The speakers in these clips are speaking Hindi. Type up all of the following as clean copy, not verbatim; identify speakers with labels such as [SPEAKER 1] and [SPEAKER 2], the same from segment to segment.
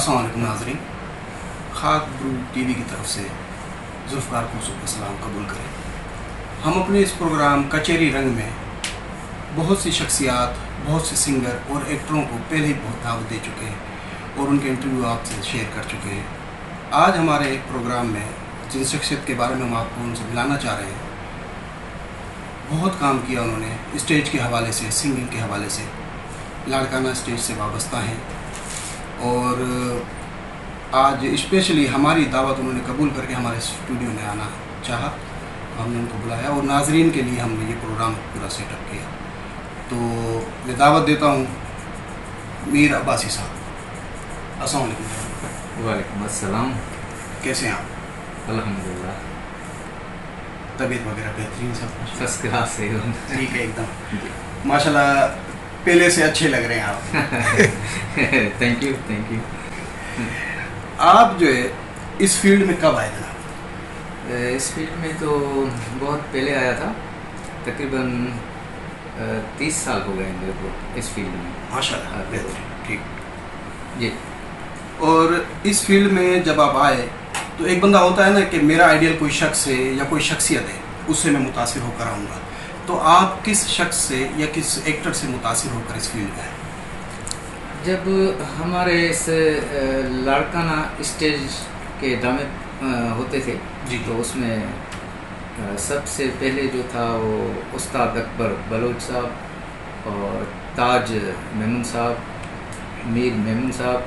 [SPEAKER 1] अस्सलाम वालेकुम नाज़रीन, खाक ब्रू टीवी की तरफ से जुल्फ़कार को सलाम कबूल करें। हम अपने इस प्रोग्राम कचेरी रंग में बहुत सी शख्सियात, बहुत से सिंगर और एक्टरों को पहले ही बहुत दावत दे चुके हैं और उनके इंटरव्यू आपसे शेयर कर चुके हैं। आज हमारे प्रोग्राम में जिन शख्सियत के बारे में हम आपको उनसे मिलाना चाह रहे हैं, बहुत काम किया उन्होंने स्टेज के हवाले से, सिंगिंग के हवाले से, लाड़काना स्टेज से वाबस्ता हैं और आज स्पेशली हमारी दावत उन्होंने कबूल करके हमारे स्टूडियो में आना चाहा, तो हमने उनको बुलाया और नाजरीन के लिए हमने ये प्रोग्राम पूरा सेटअप किया। तो मैं दावत देता हूँ मीर अब्बासी साहब। अस्सलाम वालेकुम।
[SPEAKER 2] वालेकुम अस्सलाम।
[SPEAKER 1] कैसे हैं आप?
[SPEAKER 2] अल्हम्दुलिल्लाह,
[SPEAKER 1] तबीयत वगैरह बेहतरीन सब?
[SPEAKER 2] फर्स्ट क्लास से हूँ।
[SPEAKER 1] ठीक है एकदम, माशाल्लाह पहले से अच्छे लग रहे हैं आप।
[SPEAKER 2] Thank you.
[SPEAKER 1] आप जो है इस फील्ड में कब आए थे?
[SPEAKER 2] इस फील्ड में तो बहुत पहले आया था, तकरीबन 30 साल हो गए मेरे को इस फील्ड में।
[SPEAKER 1] माशाल्लाह बेहतरीन, ठीक
[SPEAKER 2] जी।
[SPEAKER 1] और इस फील्ड में जब आप आए तो एक बंदा होता है ना कि मेरा आइडियल कोई शख्स है या कोई शख्सियत है, उससे मैं मुतासिर होकर आऊँगा। तो आप किस शख्स से या किस एक्टर से मुतासिर होकर इस फील्ड में आए?
[SPEAKER 2] जब हमारे इस लाड़काना स्टेज के ड्रामे होते थे
[SPEAKER 1] जी,
[SPEAKER 2] तो उसमें सबसे पहले जो था वो उस्ताद अकबर बलोच साहब और ताज मेमन साहब, मीर मेमन साहब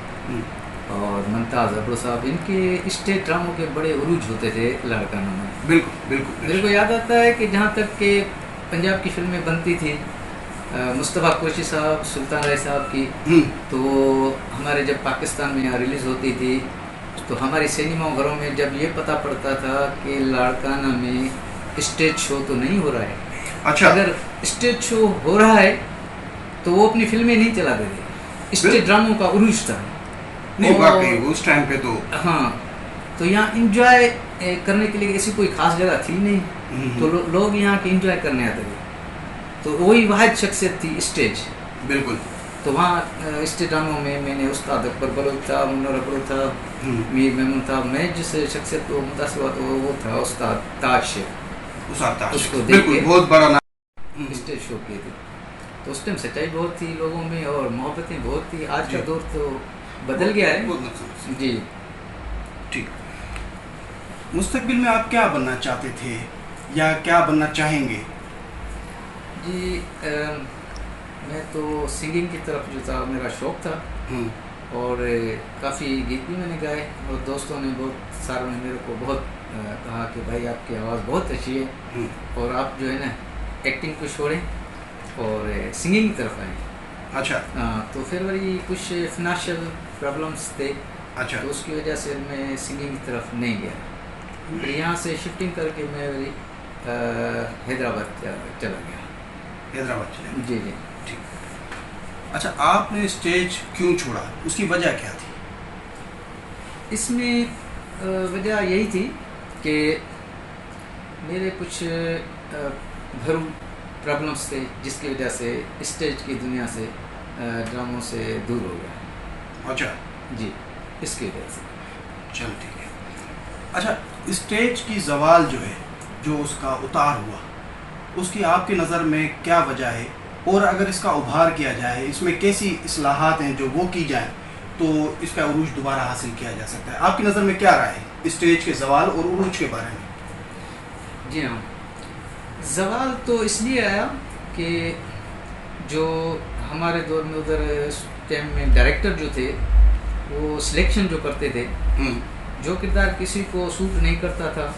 [SPEAKER 2] और मुमताज़ अब्रू साहब, इनके स्टेज ड्रामों के बड़े उरूज होते थे लाड़काना में।
[SPEAKER 1] बिल्कुल बिल्कुल।
[SPEAKER 2] मेरे को याद आता है कि जहाँ तक के पंजाब की फिल्में बनती थी, मुस्तफ़ा कोशी साहब, सुल्तान राय साहब की, तो हमारे जब पाकिस्तान में यहाँ रिलीज़ होती थी तो हमारी सिनेमा घरों में जब ये पता पड़ता था कि लाड़काना में स्टेज शो तो नहीं हो रहा है,
[SPEAKER 1] अच्छा,
[SPEAKER 2] अगर स्टेज शो हो रहा है तो वो अपनी फिल्में नहीं चलाते थे। स्टेज ड्रामों का उरूज था।
[SPEAKER 1] नहीं वाकई उस टाइम पे तो
[SPEAKER 2] हाँ, तो यहाँ इंजॉय करने के लिए ऐसी कोई खास जगह थी नहीं, तो लोग यहाँ के इंजॉय करने आते थे। तो वही वाहिद शख्सियत थी स्टेज।
[SPEAKER 1] बिल्कुल।
[SPEAKER 2] तो वहाँ स्टेज ड्रामों में मैंने उस्ताद अकबर बलोच था, मुन्नर अकबर था, मीर मेमन था। मैं जिस शख्सियत को मुतासिर हुआ तो वो था उस्ताद ताज शेख। उसको देख के
[SPEAKER 1] बहुत बड़ा नाम
[SPEAKER 2] स्टेज शो किए थे। तो उस टाइम सच्चाई बहुत थी लोगों में और मोहब्बतें बहुत थी। आज का दौर तो बदल गया है जी।
[SPEAKER 1] ठीक, मुस्तकबिल में आप क्या बनना चाहते थे या क्या बनना चाहेंगे?
[SPEAKER 2] जी, मैं तो सिंगिंग की तरफ जो था मेरा शौक़ था और काफ़ी गीत भी मैंने गाए और दोस्तों ने बहुत सारों ने मेरे को बहुत कहा कि भाई आपकी आवाज़ बहुत अच्छी है और आप जो है ना एक्टिंग को छोड़ें और सिंगिंग की तरफ आएँ।
[SPEAKER 1] अच्छा।
[SPEAKER 2] तो फिर वही कुछ फिनेंशियल प्रॉब्लम्स थे।
[SPEAKER 1] अच्छा।
[SPEAKER 2] तो उसकी वजह से मैं सिंगिंग की तरफ नहीं गया। फिर यहाँ से शिफ्टिंग करके मैं वही हैदराबाद चला गया।
[SPEAKER 1] हैदराबाद चले?
[SPEAKER 2] जी जी।
[SPEAKER 1] ठीक। अच्छा, आपने स्टेज क्यों छोड़ा, उसकी वजह क्या थी?
[SPEAKER 2] इसमें वजह यही थी कि मेरे कुछ घरेलू प्रॉब्लम्स थे जिसकी वजह से स्टेज की दुनिया से, ड्रामों से दूर हो गया।
[SPEAKER 1] अच्छा
[SPEAKER 2] जी, इसकी वजह से।
[SPEAKER 1] चल ठीक है। अच्छा, स्टेज की ज़वाल जो है, जो उसका उतार हुआ, उसकी आपकी नज़र में क्या वजह है और अगर इसका उभार किया जाए, इसमें कैसी इस्लाहात हैं जो वो की जाए तो इसका उरूज दोबारा हासिल किया जा सकता है? आपकी नज़र में क्या राय है स्टेज के ज़वाल और उरूज के बारे में?
[SPEAKER 2] जी हाँ, ज़वाल तो इसलिए आया कि जो हमारे दौर में उधर टाइम में डायरेक्टर जो थे वो सिलेक्शन जो करते थे, जो किरदार किसी को सूट नहीं करता था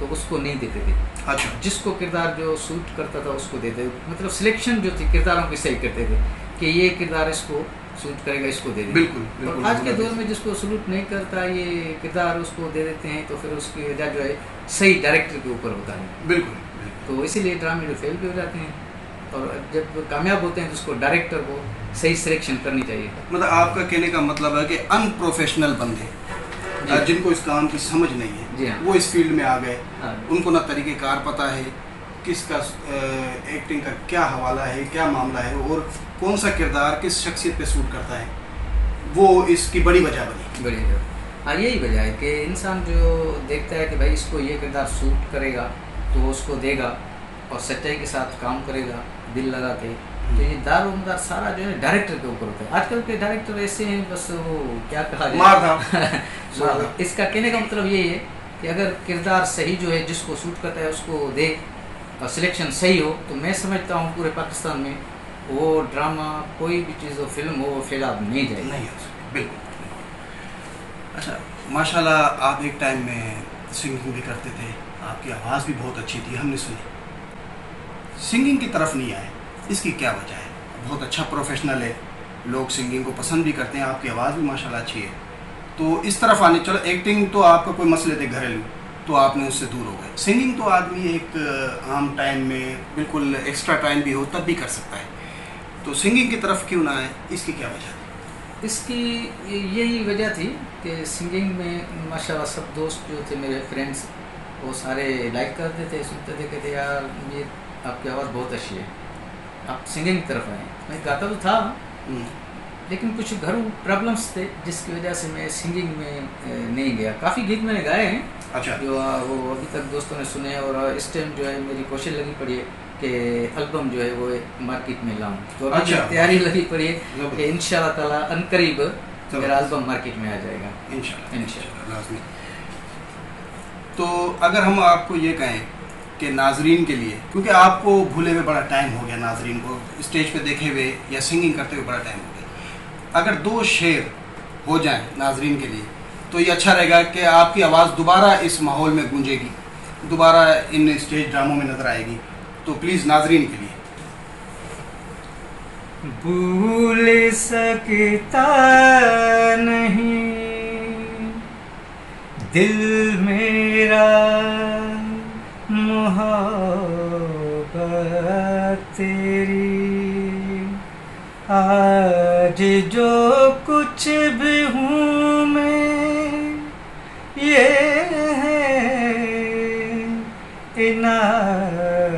[SPEAKER 2] तो उसको नहीं देते थे।
[SPEAKER 1] अच्छा।
[SPEAKER 2] जिसको किरदार जो सूट करता था उसको देते, मतलब सिलेक्शन जो थी किरदारों की सही करते थे कि ये किरदार इसको सूट करेगा, इसको दे देते।
[SPEAKER 1] बिल्कुल।
[SPEAKER 2] और आज के दौर में जिसको सूट नहीं करता ये किरदार उसको दे देते हैं, तो फिर उसकी वजह जो है सही डायरेक्टर के ऊपर होता है।
[SPEAKER 1] बिल्कुल।
[SPEAKER 2] तो इसीलिए ड्रामे जो फेल भी हो जाते हैं और जब कामयाब होते हैं तो उसको डायरेक्टर को सही सिलेक्शन करनी चाहिए।
[SPEAKER 1] मतलब आपका कहने का मतलब है कि अनप्रोफेशनल बंदे जिनको इस काम की समझ नहीं है,
[SPEAKER 2] जी हाँ,
[SPEAKER 1] वो इस फील्ड में आ गए,
[SPEAKER 2] हाँ,
[SPEAKER 1] उनको ना तरीक़ेकार पता है, किसका एक्टिंग का क्या हवाला है, क्या मामला है और कौन सा किरदार किस शख्सियत पे सूट करता है, वो इसकी बड़ी वजह बनी।
[SPEAKER 2] बड़ी वजह, हाँ यही वजह है कि इंसान जो देखता है कि भाई इसको ये किरदार सूट करेगा तो वो उसको देगा और सच्चाई के साथ काम करेगा दिल लगा के। तो ये दारोमदार सारा जो है डायरेक्टर के ऊपर होता है। आजकल के डायरेक्टर ऐसे हैं, बस वो क्या कहा जाए तो इसका कहने का मतलब यही है कि अगर किरदार सही जो है जिसको सूट करता है उसको दे और सिलेक्शन सही हो, तो मैं समझता हूँ पूरे पाकिस्तान में वो ड्रामा कोई भी चीज़ हो, फिल्म हो, फैलाव नहीं जाए।
[SPEAKER 1] नहीं हो सकती, बिल्कुल। अच्छा, माशाल्लाह आप एक टाइम में सिंगिंग भी करते थे, आपकी आवाज़ भी बहुत अच्छी थी, हमने सुनी। सिंगिंग की तरफ नहीं आए, इसकी क्या वजह है? बहुत अच्छा प्रोफेशनल है, लोग सिंगिंग को पसंद भी करते हैं, आपकी आवाज़ भी माशाल्लाह अच्छी है, तो इस तरफ आने, चलो एक्टिंग तो आपका कोई मसले थे घरेलू, तो आपने उससे दूर हो गए। सिंगिंग तो आदमी एक आम टाइम में बिल्कुल एक्स्ट्रा टाइम भी हो तब भी कर सकता है, तो सिंगिंग की तरफ क्यों ना आए, इसकी क्या वजह थी?
[SPEAKER 2] इसकी यही वजह थी कि सिंगिंग में माशाल्लाह सब दोस्त जो थे मेरे फ्रेंड्स वो सारे लाइक करते थे, सुनते थे, कहते यार ये आपकी आवाज़ बहुत अच्छी है, आप सिंगिंग की तरफ आए। मैं गाता तो था लेकिन कुछ घरेलू प्रॉब्लम्स थे जिसकी वजह से मैं सिंगिंग में नहीं गया। काफ़ी गीत मैंने गाए हैं।
[SPEAKER 1] अच्छा।
[SPEAKER 2] जो वो अभी तक दोस्तों ने सुने, और इस टाइम जो है मेरी कोशिश लगी पड़ी है कि एल्बम जो है वो मार्केट में लाऊं, तो अभी तैयारी लगी पड़ी है कि इंशाल्लाह ताला अनकरीब मेरा एल्बम मार्केट में आ जाएगा इंशाल्लाह
[SPEAKER 1] लाज़मी। तो अगर हम आपको ये कहें कि नाजरीन के लिए, क्योंकि आपको भूले हुए बड़ा टाइम हो गया, नाजरीन को स्टेज पे देखे हुए या सिंगिंग करते हुए बड़ा टाइम हो गया, अगर 2 शेर हो जाएं नाजरीन के लिए तो ये अच्छा रहेगा कि आपकी आवाज़ दोबारा इस माहौल में गूंजेगी, दोबारा इन स्टेज ड्रामों में नज़र आएगी, तो प्लीज़ नाजरीन के लिए।
[SPEAKER 3] भूल सकता नहीं दिल मेरा मोहब्बत तेरी, आज जो कुछ भी हूँ मैं ये है इनायत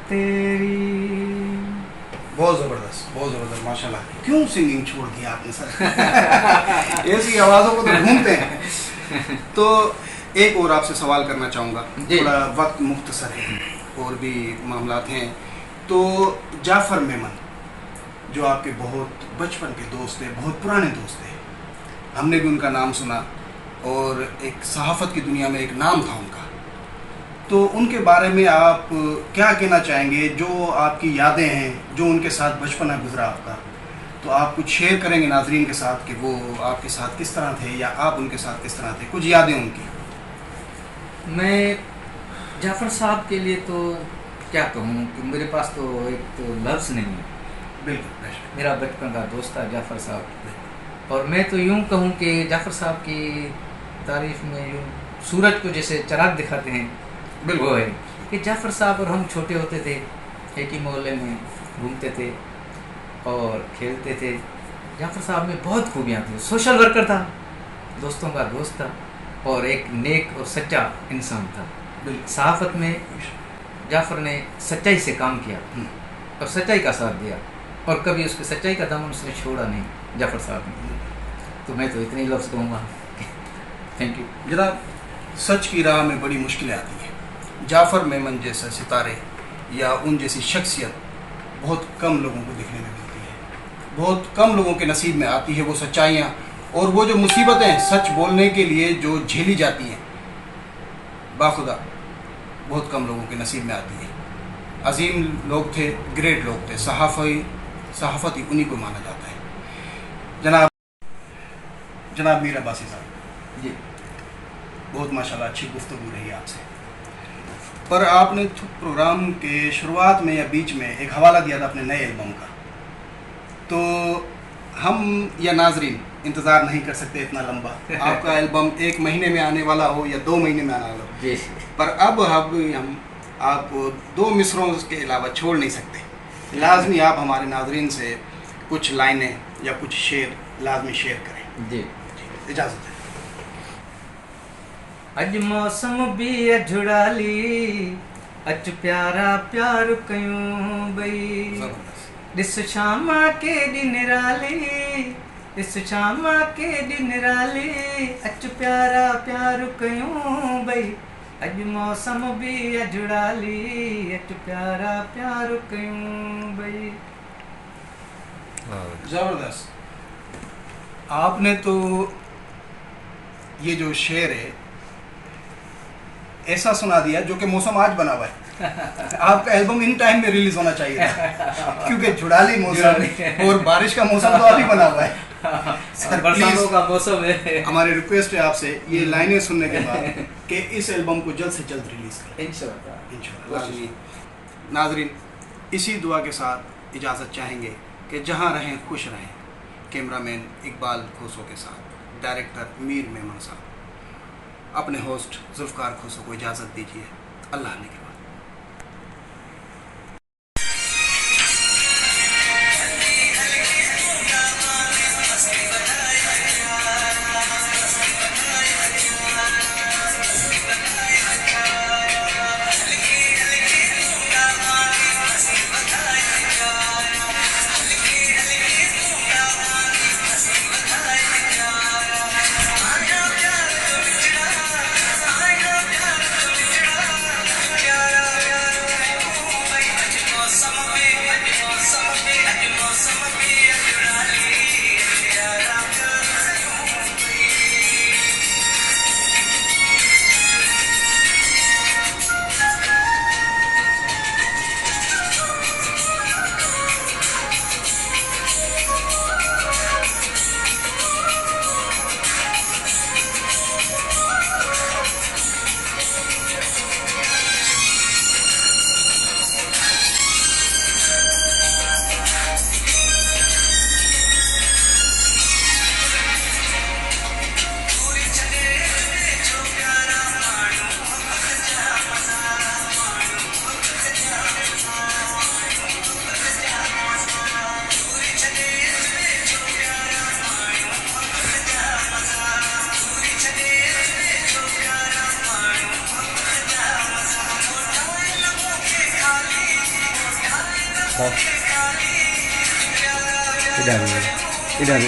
[SPEAKER 3] तेरी।
[SPEAKER 1] बहुत ज़बरदस्त माशाल्लाह। क्यों सिंगिंग छोड़ दिया आपने सर? ऐसी आवाज़ों को तो ढूंढते हैं। तो एक और आपसे सवाल करना चाहूँगा, थोड़ा वक्त मुख्तसर है और भी मामलात हैं। तो जाफ़र मेमन जो आपके बहुत बचपन के दोस्त थे, बहुत पुराने दोस्त थे, हमने भी उनका नाम सुना और एक सहाफ़त की दुनिया में एक नाम था उनका, तो उनके बारे में आप क्या कहना चाहेंगे? जो आपकी यादें हैं, जो उनके साथ बचपना गुजरा आपका, तो आप कुछ शेयर करेंगे नाजरीन के साथ कि वो आपके साथ किस तरह थे या आप उनके साथ किस तरह थे, कुछ यादें उनकी।
[SPEAKER 2] मैं जाफ़र साहब के लिए तो क्या कहूँ कि मेरे पास तो एक तो लफ्ज़ नहीं है।
[SPEAKER 1] बिल्कुल,
[SPEAKER 2] मेरा बचपन का दोस्त था जाफ़र साहब, और मैं तो यूँ कहूँ कि जाफ़र साहब की तारीफ़ में यूँ सूरज को जैसे चराग दिखाते हैं, बिल्कुल वो है कि जाफ़र साहब और हम छोटे होते थे, एक ही मोहल्ले में घूमते थे और खेलते थे। जाफ़र साहब में बहुत खूबियाँ थी, सोशल वर्कर था, दोस्तों का दोस्त था और एक नेक और सच्चा इंसान था। सहाफ़त में जाफ़र ने सच्चाई से काम किया और सच्चाई का साथ दिया, और कभी उसकी सच्चाई का दामन उसने छोड़ा नहीं जाफ़र साहब ने। तो मैं तो इतने ही लफ्ज़ कहूँगा। थैंक यू
[SPEAKER 1] जनाब। सच की राह में बड़ी मुश्किलें आती हैं। जाफ़र मेमन जैसे सितारे या उन जैसी शख्सियत बहुत कम लोगों को देखने में मिलती है, बहुत कम लोगों के नसीब में आती है वो सच्चाइयाँ, और वो जो मुसीबतें सच बोलने के लिए जो झेली जाती हैं, बाखुदा बहुत कम लोगों के नसीब में आती है। अजीम लोग थे, ग्रेट लोग थे, सहाफ़त ही उन्हीं को माना जाता है। जनाब मीर अब्बासी साहब
[SPEAKER 2] जी,
[SPEAKER 1] बहुत माशाल्लाह अच्छी गुफ्तगू रही आपसे, पर आपने प्रोग्राम के शुरुआत में या बीच में एक हवाला दिया था अपने नए एल्बम का, तो हम या नाजरीन इंतज़ार नहीं कर सकते इतना लंबा। आपका एल्बम 1 महीने में आने वाला हो या 2 महीने में आने वाला हो, पर अब हम आपको 2 मिसरों के अलावा छोड़ नहीं सकते। लाजमी आप हमारे नाजरीन से कुछ लाइनें या कुछ शेर लाजमी शेयर करें।
[SPEAKER 2] जी,
[SPEAKER 1] इजाज़त है।
[SPEAKER 3] अज मौसम भी अझुड़ाली, अच प्यारा प्यार कयूं बई, ॾिस शाम के ॾिन राली इस शामा के दिन राली अच प्यारा प्यार कयूं भई अज मौसम भी अजड़ाली अच प्यारा प्यार कयूं भई।
[SPEAKER 1] जबरदस्त। आपने तो ये जो शेर है ऐसा सुना दिया जो कि मौसम आज बना हुआ है। आपका एल्बम इन टाइम में रिलीज होना चाहिए था क्योंकि जुड़ाली मौसम और बारिश का मौसम तो अभी बना हुआ है। सर
[SPEAKER 2] बरसातों का मौसम है।
[SPEAKER 1] हमारी रिक्वेस्ट है आपसे ये लाइनें सुनने के बाद कि इस एल्बम को जल्द से जल्द रिलीज करें इंशाल्लाह। नाजरीन, इसी दुआ के साथ इजाज़त चाहेंगे कि जहाँ रहें खुश रहें। कैमरामैन इकबाल खोसो के साथ डायरेक्टर मीर मेमन साहब, अपने होस्ट जुल्फ़कार खोसो को इजाज़त दीजिए। अल्लाह ने
[SPEAKER 3] इधर